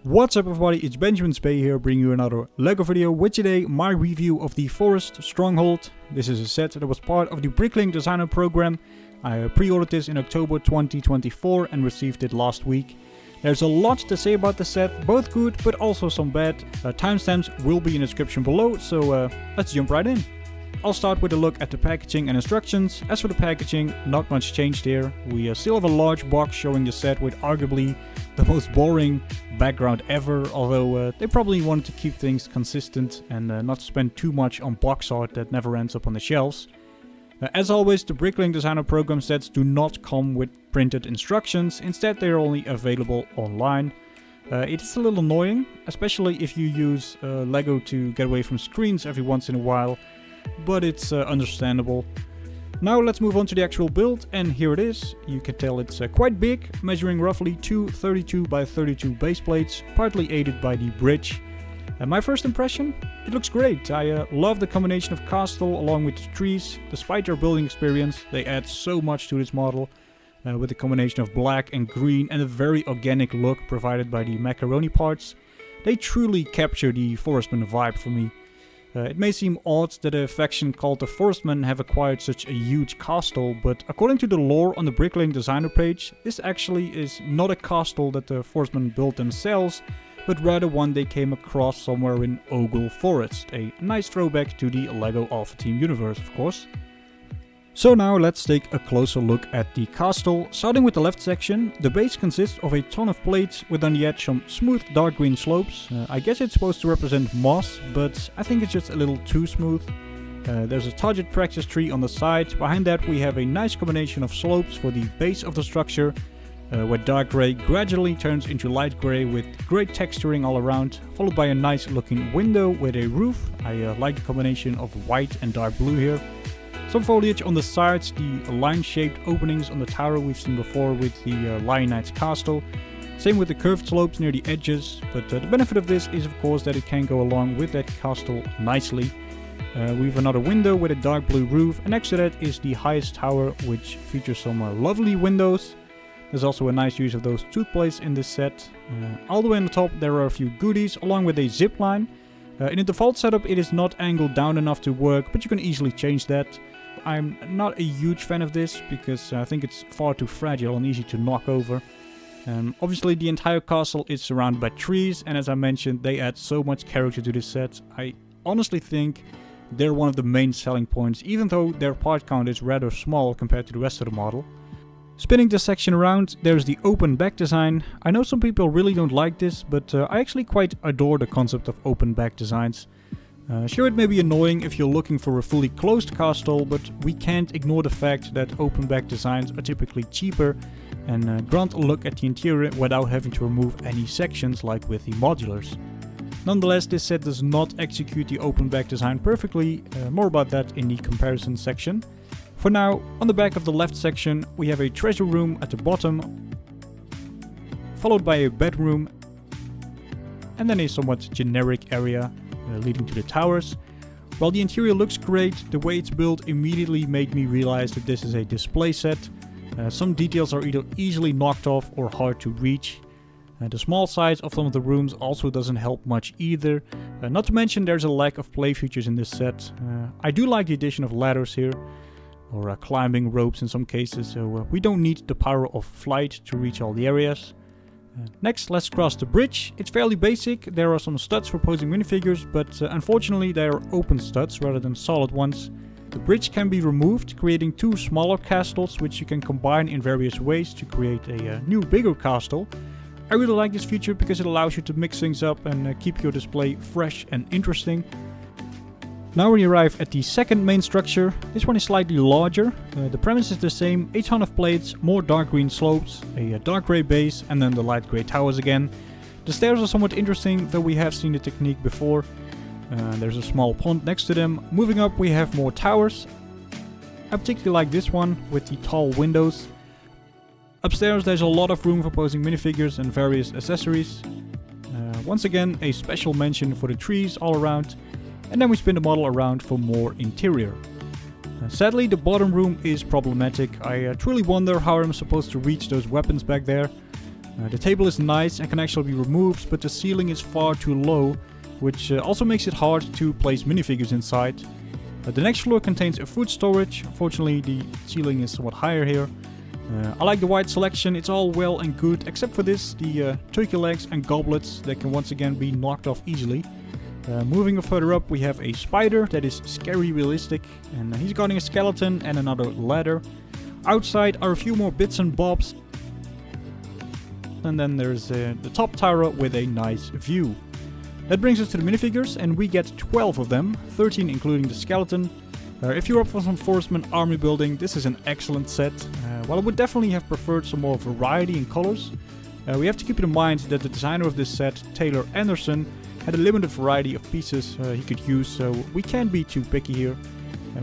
What's up everybody, it's Benjamin Spay here, bringing you another LEGO video with today my review of the Forest Stronghold. This is a set that was part of the Bricklink Designer program. I pre-ordered this in October 2024 and received it last week. There's a lot to say about the set, both good but also some bad. Timestamps will be in the description below, so let's jump right in. I'll start with a look at the packaging and instructions. As for the packaging, not much changed here. We still have a large box showing the set with arguably the most boring background ever, although they probably wanted to keep things consistent and not spend too much on box art that never ends up on the shelves. As always, the Bricklink Designer program sets do not come with printed instructions, instead they are only available online. It is a little annoying, especially if you use LEGO to get away from screens every once in a while, but it's understandable. Now let's move on to the actual build, and here it is. You can tell it's quite big, measuring roughly two 32 by 32 base plates, partly aided by the bridge. My first impression? It looks great. I love the combination of castle along with the trees. Despite their building experience, they add so much to this model, with the combination of black and green and a very organic look provided by the macaroni parts. They truly capture the Forestman vibe for me. It may seem odd that a faction called the Forestmen have acquired such a huge castle, but according to the lore on the Bricklink Designer page, this actually is not a castle that the Forestmen built themselves, but rather one they came across somewhere in Ogle Forest, a nice throwback to the LEGO Alpha Team universe, of course. So now let's take a closer look at the castle. Starting with the left section, the base consists of a ton of plates with on the edge some smooth dark green slopes. I guess it's supposed to represent moss, but I think it's just a little too smooth. There's a target practice tree on the side. Behind that we have a nice combination of slopes for the base of the structure, where dark grey gradually turns into light grey with great texturing all around, followed by a nice looking window with a roof. I like the combination of white and dark blue here. Some foliage on the sides, the line-shaped openings on the tower we've seen before with the Lion Knight's castle. Same with the curved slopes near the edges, but the benefit of this is of course that it can go along with that castle nicely. We have another window with a dark blue roof, and next to that is the highest tower, which features some lovely windows. There's also a nice use of those toothplates in this set. All the way on the top there are a few goodies along with a zip line. In the default setup it is not angled down enough to work, but you can easily change that. I'm not a huge fan of this because I think it's far too fragile and easy to knock over. Obviously the entire castle is surrounded by trees, and as I mentioned, they add so much character to this set. I honestly think they're one of the main selling points, even though their part count is rather small compared to the rest of the model. Spinning this section around, there's the open back design. I know some people really don't like this, but I actually quite adore the concept of open back designs. Sure, it may be annoying if you're looking for a fully closed castle, but we can't ignore the fact that open back designs are typically cheaper and grant a look at the interior without having to remove any sections like with the modulars. Nonetheless, this set does not execute the open back design perfectly, more about that in the comparison section. For now, on the back of the left section we have a treasure room at the bottom, followed by a bedroom, and then a somewhat generic area leading to the towers. While the interior looks great, the way it's built immediately made me realize that this is a display set. Some details are either easily knocked off or hard to reach. The small size of some of the rooms also doesn't help much either. Not to mention there's a lack of play features in this set. I do like the addition of ladders here, or climbing ropes in some cases, so we don't need the power of flight to reach all the areas. Next, let's cross the bridge. It's fairly basic. There are some studs for posing minifigures, but unfortunately they are open studs rather than solid ones. The bridge can be removed, creating two smaller castles which you can combine in various ways to create a new bigger castle. I really like this feature because it allows you to mix things up and keep your display fresh and interesting. Now we arrive at the second main structure. This one is slightly larger. The premise is the same, a ton of plates, more dark green slopes, a dark grey base, and then the light grey towers again. The stairs are somewhat interesting, though we have seen the technique before. There's a small pond next to them. Moving up we have more towers. I particularly like this one with the tall windows. Upstairs there's a lot of room for posing minifigures and various accessories. Once again, a special mention for the trees all around. And then we spin the model around for more interior. Sadly, the bottom room is problematic. I truly wonder how I'm supposed to reach those weapons back there. The table is nice and can actually be removed, but the ceiling is far too low, which also makes it hard to place minifigures inside. The next floor contains a food storage. Unfortunately, the ceiling is somewhat higher here. I like the wide selection, it's all well and good, except for this, the turkey legs and goblets that can once again be knocked off easily. Moving further up, we have a spider that is scary realistic, and he's guarding a skeleton and another ladder. Outside are a few more bits and bobs, and then there's the top tower with a nice view. That brings us to the minifigures, and we get 12 of them, 13 including the skeleton. If you're up for some Forestman army building, this is an excellent set. While I would definitely have preferred some more variety in colors, we have to keep in mind that the designer of this set, Taylor Anderson, had a limited variety of pieces he could use, so we can't be too picky here.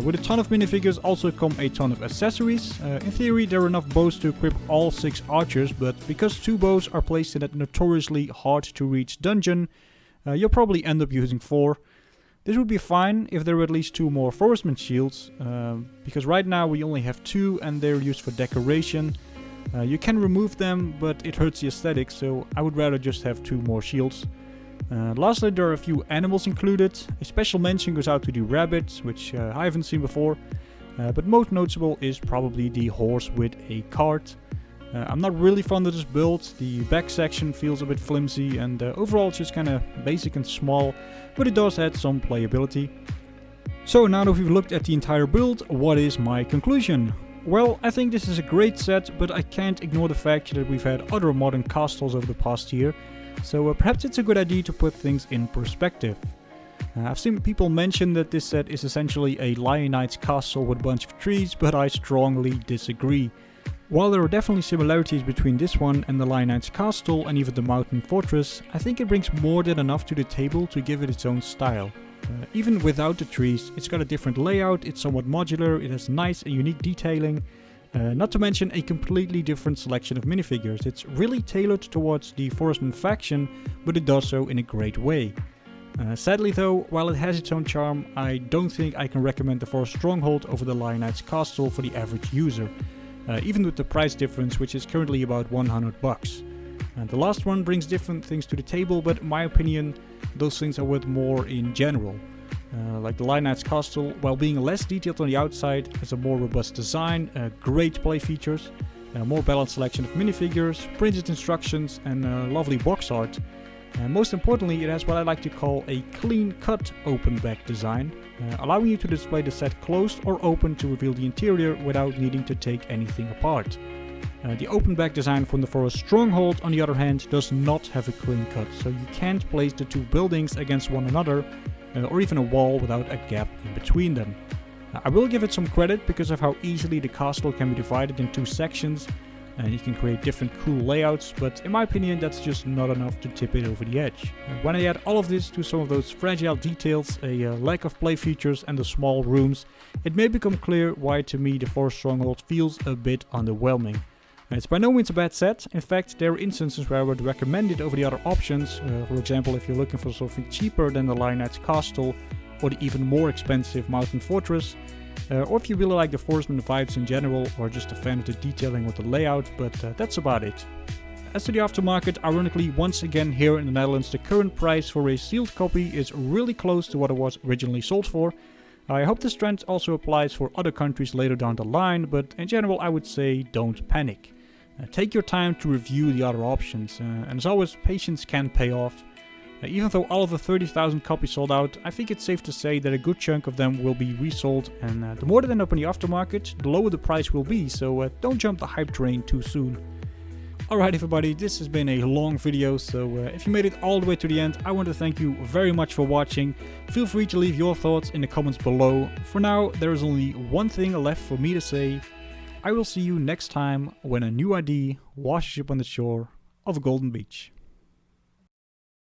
With a ton of minifigures also come a ton of accessories. In theory there are enough bows to equip all 6 archers, but because 2 bows are placed in that notoriously hard to reach dungeon, you'll probably end up using 4. This would be fine if there were at least 2 more Forestman shields, because right now we only have 2 and they're used for decoration. You can remove them, but it hurts the aesthetic, so I would rather just have 2 more shields. Lastly, there are a few animals included. A special mention goes out to the rabbit, which I haven't seen before, but most noticeable is probably the horse with a cart. I'm not really fond of this build. The back section feels a bit flimsy, and overall it's just kind of basic and small, but it does add some playability. So now that we've looked at the entire build, what is my conclusion? Well, I think this is a great set, but I can't ignore the fact that we've had other modern castles over the past year, so perhaps it's a good idea to put things in perspective. I've seen people mention that this set is essentially a Lion Knight's castle with a bunch of trees, but I strongly disagree. While there are definitely similarities between this one and the Lion Knight's castle and even the mountain fortress, I think it brings more than enough to the table to give it its own style. Even without the trees, it's got a different layout, it's somewhat modular, it has nice and unique detailing, not to mention a completely different selection of minifigures. It's really tailored towards the Forestman faction, but it does so in a great way. Sadly though, while it has its own charm, I don't think I can recommend the Forest Stronghold over the Lion Knight's castle for the average user. Even with the price difference, which is currently about 100 bucks. And the last one brings different things to the table, but in my opinion, those things are worth more in general. Like the Lion Knight's castle, while being less detailed on the outside, has a more robust design, great play features, a more balanced selection of minifigures, printed instructions, and lovely box art. Most importantly, it has what I like to call a clean-cut open back design, allowing you to display the set closed or open to reveal the interior without needing to take anything apart. The open back design from the Forest Stronghold, on the other hand, does not have a clean cut, so you can't place the 2 buildings against one another, or even a wall without a gap in between them. I will give it some credit because of how easily the castle can be divided in 2 sections, and you can create different cool layouts, but in my opinion that's just not enough to tip it over the edge. When I add all of this to some of those fragile details, a lack of play features and the small rooms, it may become clear why to me the Forest Stronghold feels a bit underwhelming. It's by no means a bad set. In fact, there are instances where I would recommend it over the other options. For example, if you're looking for something cheaper than the Lion Knight's castle or the even more expensive Mountain Fortress, or if you really like the Forestman vibes in general, or just a fan of the detailing or the layout, but that's about it. As to the aftermarket, ironically, once again here in the Netherlands, the current price for a sealed copy is really close to what it was originally sold for. I hope this trend also applies for other countries later down the line, but in general I would say don't panic. Take your time to review the other options, and as always, patience can pay off. Even though all of the 30,000 copies sold out, I think it's safe to say that a good chunk of them will be resold, and the more that end up in the aftermarket, the lower the price will be, so don't jump the hype train too soon. Alright everybody, this has been a long video, so if you made it all the way to the end, I want to thank you very much for watching. Feel free to leave your thoughts in the comments below. For now, there is only one thing left for me to say. I will see you next time when a new ID washes up on the shore of a golden beach.